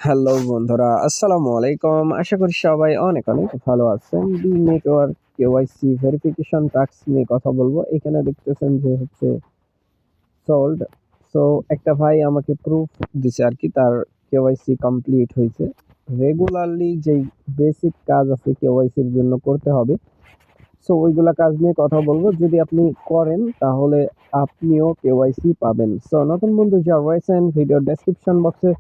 Hello বন্ধুরা, আসসালামু আলাইকুম। আশা করি সবাই অনেক ভালো আছেন। B network KYC verification task নিয়ে কথা বলবো। এখানে দেখতেছেন যে হচ্ছে সল্ড। সো একটা ভাই আমাকে প্রুফ দিছে আর কি, তার কেওয়াইসি কমপ্লিট হয়েছে। রেগুলারলি যেই বেসিক কাজ আছে কেওয়াইসির জন্য করতে হবে, সো ওইগুলা কাজ নিয়ে কথা বলবো। যদি আপনি করেন তাহলে আপনিও কেওয়াইসি পাবেন। সো নতুন বন্ধু যারা রয়েছেন, ভিডিও ডেসক্রিপশন বক্সে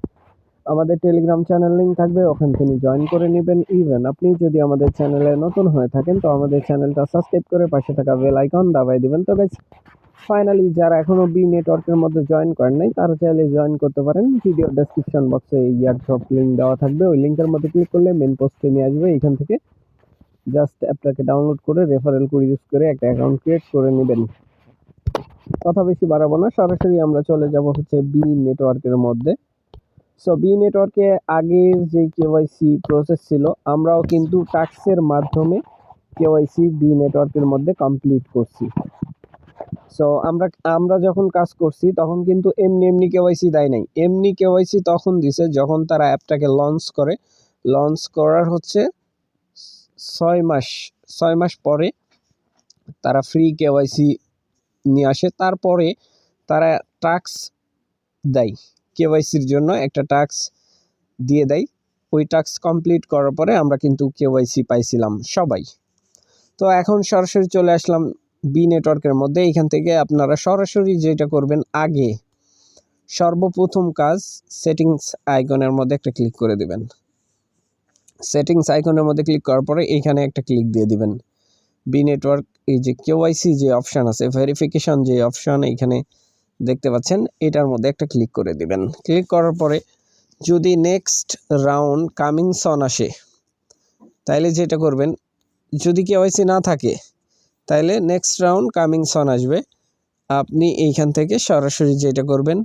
আমাদের টেলিগ্রাম চ্যানেল লিংক থাকবে, ওখান থেকে জয়েন করে নেবেন। ইভেন আপনি যদি আমাদের চ্যানেলে নতুন হয়ে থাকেন তো আমাদের চ্যানেলটা সাবস্ক্রাইব করে পাশে থাকা বেল আইকন দাবাই দিবেন। তো গাইস, ফাইনালি যারা এখনো বি নেটওয়ার্কের মধ্যে জয়েন করেন নাই তারা চাইলে জয়েন করতে পারেন। ভিডিও ডেসক্রিপশন বক্সে ইয়ারড্রপ লিংক দেওয়া থাকবে, ওই লিংকের মধ্যে ক্লিক করলে মেন পোস্টে নিয়ে আসবে। এখান থেকে জাস্ট অ্যাপটাকে ডাউনলোড করে রেফারেল কোড ইউজ করে একটা অ্যাকাউন্ট ক্রিয়েট করে নেবেন। কথা বেশি বাড়াবো না, সরাসরি আমরা চলে যাব হচ্ছে বি নেটওয়ার্কের মধ্যে। সো বি নেটওয়ার্কে আগের যে কেওয়াইসি প্রসেস ছিল, আমরাও কিন্তু টাস্কের মাধ্যমে কেওয়াইসি বি নেটওয়ার্কের মধ্যে কমপ্লিট করছি। সো আমরা যখন কাজ করছি তখন কিন্তু এমনি কেওয়াইসি দেয় নাই। এমনি কেওয়াইসি তখন দিছে যখন তারা অ্যাপটাকে লঞ্চ করে। লঞ্চ করার হচ্ছে 6 মাস পরে তারা ফ্রি কেওয়াইসি নিয়ে আসে। তারপরে তারা টাস্ক দেয়, কেওয়াইসির জন্য একটা টাস্ক দিয়ে দেয়। ওই টাস্ক কমপ্লিট করার পরে আমরা কিন্তু কেওয়াইসি পাইছিলাম সবাই। তো এখন সরাসরি চলে আসলাম বি নেটওয়ার্কের মধ্যে। এখান থেকে আপনারা সরাসরি যেটা করবেন, আগে সর্বপ্রথম কাজ সেটিংস আইকনের মধ্যে একটা ক্লিক করে দিবেন। সেটিংস আইকনের মধ্যে ক্লিক করার পরে এইখানে একটা ক্লিক দিয়ে দিবেন। বি নেটওয়ার্ক এই যে কেওয়াইসি যে অপশান আছে, ভেরিফিকেশন যে অপশান এইখানে দেখতে পাচ্ছেন, এটার মধ্যে একটা ক্লিক করে দিবেন। ক্লিক করার পরে যদি নেক্সট রাউন্ড কামিং সন আসে তাইলে যেটা করবেন, যদি কেওয়াইসি না থাকে তাইলে নেক্সট রাউন্ড কামিং সন আসবে। আপনি এইখান থেকে সরাসরি যেটা করবেন,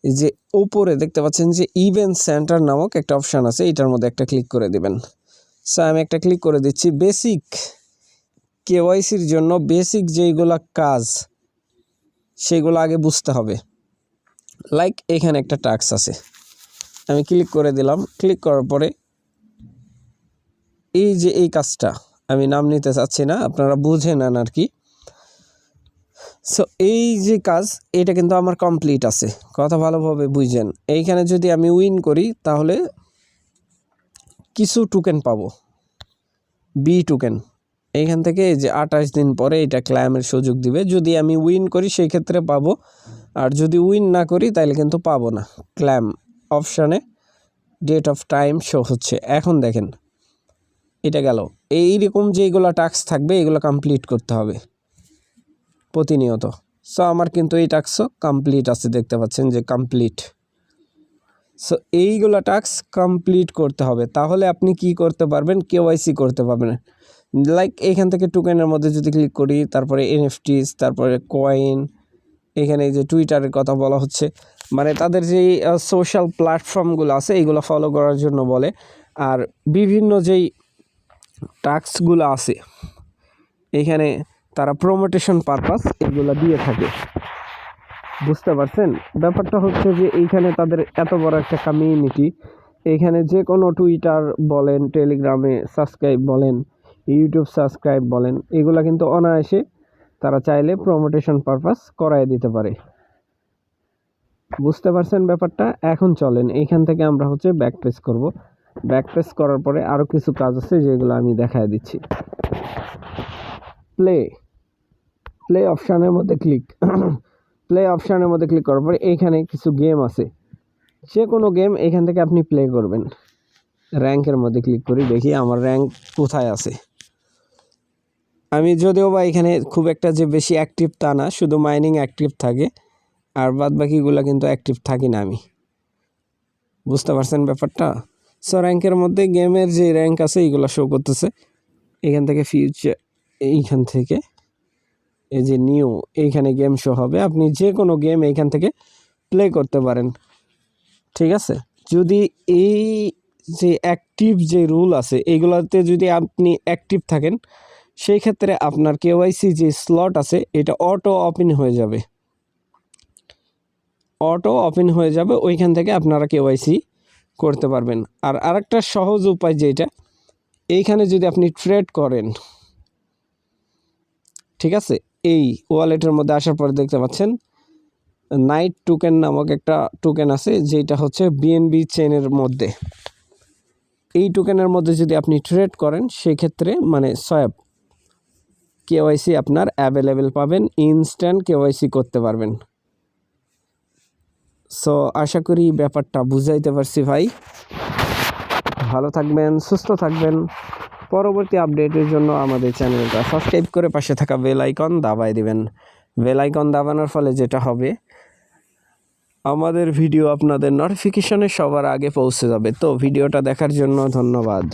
যে উপরে দেখতে পাচ্ছেন যে ইভেন্ট সেন্টার নামক একটা অপশান আছে, এটার মধ্যে একটা ক্লিক করে দিবেন। সো আমি একটা ক্লিক করে দিচ্ছি। বেসিক কেওয়াইসির জন্য বেসিক যেইগুলা কাজ সেগুলো আগে বুঝতে হবে। লাইক এখানে একটা টাস্ক আছে, আমি ক্লিক করে দিলাম। ক্লিক করার পরে এই যে এই কাজটা, আমি নাম নিতে চাচ্ছি না, আপনারা বুঝে নেন আর কি। সো এই যে কাজ, এটা কিন্তু আমার কমপ্লিট আছে, কথা ভালোভাবে বুঝেন। এইখানে যদি আমি উইন করি তাহলে কিছু টোকেন পাবো, বি টোকেন। এইখান থেকে যে 28 দিন পরে এটা ক্লেমের সুযোগ দিবে। যদি আমি উইন করি সেই ক্ষেত্রে পাবো, আর যদি উইন না করি তাহলে কিন্তু পাবো না। ক্লেম অপশানে ডেট অফ টাইম শো হচ্ছে। এখন দেখেন এটা গেল। এইরকম যেগুলো টাস্ক থাকবে এগুলো কমপ্লিট করতে হবে প্রতিনিয়ত। সো আমার কিন্তু এই টাস্কও কমপ্লিট আছে, দেখতে পাচ্ছেন যে কমপ্লিট। সো এইগুলো টাস্ক কমপ্লিট করতে হবে, তাহলে আপনি কি করতে পারবেন, কেওয়াইসি করতে পারবেন। লাইক এইখান থেকে টোকেনের মধ্যে যদি ক্লিক করি, তারপরে এনএফটিস, তারপরে কয়েন, এখানে যে টুইটারের কথা বলা হচ্ছে, মানে তাদের যেই সোশ্যাল প্ল্যাটফর্মগুলো আছে এইগুলো ফলো করার জন্য বলে। আর বিভিন্ন যেই টাস্কগুলো আছে এখানে তারা প্রমোটেশন পারপাস এগুলো দিয়ে থাকে। বুঝতে পারছেন ব্যাপারটা হচ্ছে যে এইখানে তাদের এত বড় একটা কমিউনিটি, এইখানে যে কোনো টুইটার বলেন, টেলিগ্রামে সাবস্ক্রাইব বলেন, ইউটিউব সাবস্ক্রাইব বলেন, এগুলা কিন্তু অনায়াসে তারা চাইলে প্রমোটেশন পারপাস করায় দিতে পারে। বুঝতে পারছেন ব্যাপারটা। এখন চলেন এইখান থেকে আমরা হচ্ছে ব্যাকপেজ করব। ব্যাকপেজ করার পরে আরও কিছু কাজ আছে যেগুলো আমি দেখায় দিচ্ছি। প্লে অপশানের মধ্যে ক্লিক প্লে অপশানের মধ্যে ক্লিক করার পরে এইখানে কিছু গেম আছে, যে কোনো গেম এখান থেকে আপনি প্লে করবেন। র্যাঙ্কের মধ্যে ক্লিক করি, দেখি আমার র্যাঙ্ক কোথায় আছে। আমি যদিও বা এখানে খুব একটা যে বেশি অ্যাক্টিভ তা না, শুধু মাইনিং অ্যাক্টিভ থাকে, আর বাদ বাকিগুলো কিন্তু অ্যাক্টিভ থাকি না আমি। বুঝতে পারছেন ব্যাপারটা। সো র্যাঙ্কের মধ্যে গেমের যে র্যাঙ্ক আছে এইগুলো শো করতেছে। এখান থেকে ফিউচার, এইখান থেকে এই যে নিউ, এইখানে গেম শো হবে। আপনি যে কোনো গেম এইখান থেকে প্লে করতে পারেন, ঠিক আছে। যদি এই যে অ্যাক্টিভ যে রুল আছে এইগুলোতে যদি আপনি অ্যাক্টিভ থাকেন, সেই ক্ষেত্রে আপনার কেওয়াইসি যে স্লট আছে এটা অটো ওপেন হয়ে যাবে। অটো ওপেন হয়ে যাবে, ওইখান থেকে আপনারা কেওয়াইসি করতে পারবেন। আর আরেকটা সহজ উপায় যেটা, এইখানে যদি আপনি ট্রেড করেন, ঠিক আছে, এই ওয়ালেটের মধ্যে আসার পরে দেখতে পাচ্ছেন নাইট টোকেন নামক একটা টোকেন আছে, যেটা হচ্ছে বিএনবি চেনের মধ্যে। এই টোকেনের মধ্যে যদি আপনি ট্রেড করেন, সেক্ষেত্রে মানে সোয়াপ কেওয়াইসি আপনার অ্যাভেলেবেল পাবেন, ইনস্ট্যান্ট কেওয়াইসি করতে পারবেন। সো আশা করি ব্যাপারটা বুঝাইতে পারছি ভাই। ভালো থাকবেন, সুস্থ থাকবেন। পরবর্তী আপডেটের জন্য আমাদের চ্যানেলটা সাবস্ক্রাইব করে পাশে থাকা বেল আইকন দাবায় দিবেন। বেল আইকন দাবানোর ফলে যেটা হবে, আমাদের ভিডিও আপনাদের নোটিফিকেশনে সবার আগে পৌঁছে যাবে। তো ভিডিওটা দেখার জন্য ধন্যবাদ।